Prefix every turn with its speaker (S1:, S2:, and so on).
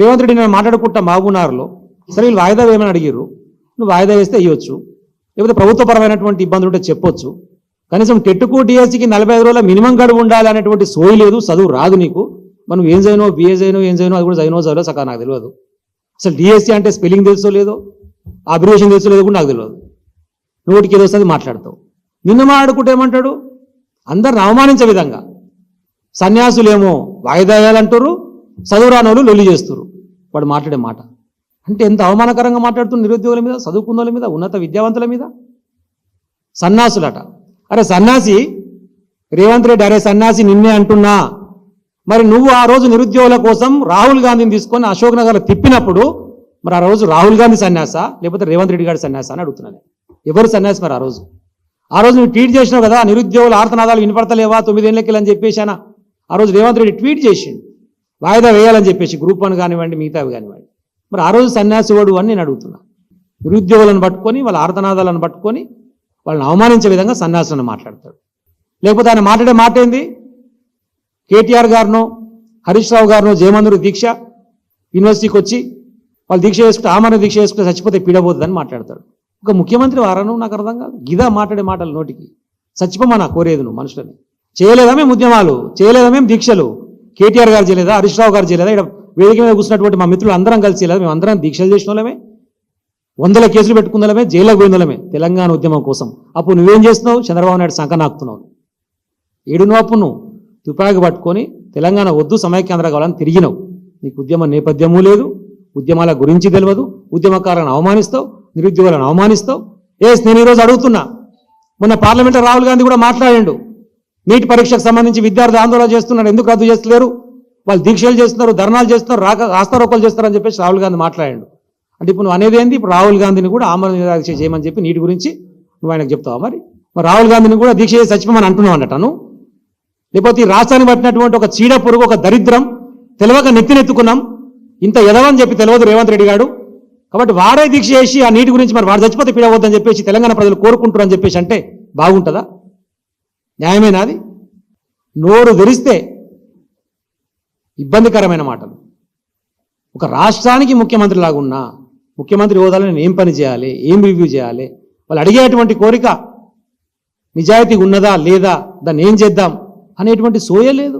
S1: రేవంత్ రెడ్డి నేను మాట్లాడుకుంటా మహబూబ్నగర్లో, సరే వీళ్ళు వాయిదా వేయమని అడిగిర్రు, నువ్వు వాయిదా వేస్తే ఇవ్వచ్చు, లేకపోతే ప్రభుత్వపరమైనటువంటి ఇబ్బందులు ఉంటే చెప్పొచ్చు. కనీసం టెట్కు డిఎస్సికి 45 రోజుల మినిమం గడువు ఉండాలి అనేటువంటి సోయి లేదు, చదువు రాదు నీకు. మనం ఏం చదివినో, బిఏ చదివినో, ఏం చదివినో అది కూడా చదివినో సకా నాకు తెలియదు. అసలు డిఎస్సి అంటే స్పెల్లింగ్ తెలుసో లేదో, అబ్రివేషన్ తెలుసో లేదో కూడా నాకు తెలియదు. నోటికి ఏదో వస్తుంది మాట్లాడతావు. నిన్న మాట్లాడుకుంటే ఏమంటాడు, అందరిని అవమానించే విధంగా సన్యాసులేమో వాయిదా వేయాలంటారు, చదువురాని వాళ్ళు లొల్లి చేస్తారు. వాడు మాట్లాడే మాట అంటే ఎంత అవమానకరంగా మాట్లాడుతున్న నిరుద్యోగుల మీద, చదువుకున్న వాళ్ళ మీద, ఉన్నత విద్యావంతుల మీద. సన్యాసులట. అరే సన్యాసి రేవంత్ రెడ్డి, అరే సన్యాసి నిన్నే అంటున్నా. మరి నువ్వు ఆ రోజు నిరుద్యోగుల కోసం రాహుల్ గాంధీని తీసుకొని అశోక్ నగర్ తిప్పినప్పుడు మరి ఆ రోజు రాహుల్ గాంధీ సన్యాస లేకపోతే రేవంత్ రెడ్డి గారి సన్యాస అని అడుగుతున్నాను. ఎవరు సన్యాసి మరి ఆ రోజు? ఆ రోజు నువ్వు ట్వీట్ చేసినావు కదా, నిరుద్యోగుల ఆర్తనాదాలు వినపడతలేవా 9 ఏళ్ళకి అని చెప్పేసానా. ఆ రోజు రేవంత్ రెడ్డి ట్వీట్ చేసిండు వాయిదా వేయాలని చెప్పేసి, గ్రూప్ 1 కానివ్వండి, మిగతావి కానివ్వండి. మరి ఆ రోజు సన్యాసి వాడు అని నేను అడుగుతున్నా. నిరుద్యోగులను పట్టుకొని వాళ్ళ ఆర్తనాదాలను పట్టుకొని వాళ్ళని అవమానించే విధంగా సన్యాసులను మాట్లాడతాడు. లేకపోతే ఆయన మాట్లాడే మాట ఏంది, కేటీఆర్ గారినో హరీష్ రావు గారినో జయమందరు దీక్ష యూనివర్సిటీకి వచ్చి వాళ్ళు దీక్ష చేసుకుంటే, ఆమరణ దీక్ష చేసుకుంటే చచ్చిపోతే పీడబోతుందని మాట్లాడతాడు. ఒక ముఖ్యమంత్రి వారను నాకు అర్థం కాదు. గిదా మాట్లాడే మాటలు నోటికి. చచ్చిపోమన్నా కోరేది నువ్వు మనుషులని. చేయలేదా మేము ఉద్యమాలు, చేయలేదా మేము దీక్షలు? కేటీఆర్ గారు చేయలేదా, హరీష్ రావు గారు చేయలేదా? ఇక్కడ వేదిక మీద కూర్చున్నటువంటి మా మిత్రులు అందరం కలిసి చేయలేదా? మేము అందరం దీక్షలు చేసిన వాళ్ళమే, 100 కేసులు పెట్టుకున్నలమే, జైల్లోకి పోయినలమే తెలంగాణ ఉద్యమం కోసం. అప్పుడు నువ్వేం చేస్తున్నావు? చంద్రబాబు నాయుడు సంఖ నాకుతున్నావు. ఏడు అప్పుడు నువ్వు తుపాకి పట్టుకొని తెలంగాణ వద్దు సమైక్యాంధ్ర కావాలని తిరిగినావు. నీకు ఉద్యమ నేపథ్యము లేదు, ఉద్యమాల గురించి తెలియదు, ఉద్యమకారులను అవమానిస్తావు, నిరుద్యోగులను అవమానిస్తావు. నేను ఈరోజు అడుగుతున్నా, మొన్న పార్లమెంట్లో రాహుల్ గాంధీ కూడా మాట్లాడిండు, నీట్ పరీక్షకు సంబంధించి విద్యార్థులు ఆందోళన చేస్తున్నారు, ఎందుకు రద్దు చేస్తలేరు, వాళ్ళు దీక్షలు చేస్తున్నారు, ధర్నాలు చేస్తున్నారు, రాస్తారోకోలు చేస్తారని చెప్పేసి రాహుల్ గాంధీ మాట్లాడిండు. అంటే ఇప్పుడు నువ్వు అనేది ఏంది, ఇప్పుడు రాహుల్ గాంధీని కూడా ఆమరణ దీక్ష చేయమని చెప్పి నీటి గురించి నువ్వు ఆయనకు చెప్తావా? మరి రాహుల్ గాంధీని కూడా దీక్ష చేసి చచ్చిపోమని అంటున్నావు అన్నట్టు. లేకపోతే ఈ రాష్ట్రాన్ని పట్టినటువంటి ఒక చీడ పురుగు, ఒక దరిద్రం తెలియక నెత్తినెత్తుకున్నాం, ఇంత ఎదవని చెప్పి తెలియదు రేవంత్ రెడ్డి గారు. కాబట్టి వాడే దీక్ష చేసి ఆ నీటి గురించి మరి వాడు చచ్చిపోతే పీడవద్దని చెప్పేసి తెలంగాణ ప్రజలు కోరుకుంటారు అని చెప్పేసి అంటే బాగుంటుందా? న్యాయమేనా అది? నోరు తెరిస్తే ఇబ్బందికరమైన మాటలు. ఒక రాష్ట్రానికి ముఖ్యమంత్రి లాగున్నా, ముఖ్యమంత్రి హోదాలో నేను ఏం పని చేయాలి, ఏం రివ్యూ చేయాలి, వాళ్ళు అడిగేటువంటి కోరిక నిజాయితీ ఉన్నదా లేదా, దాన్ని ఏం చేద్దాం అనేటువంటి సోయ లేదు.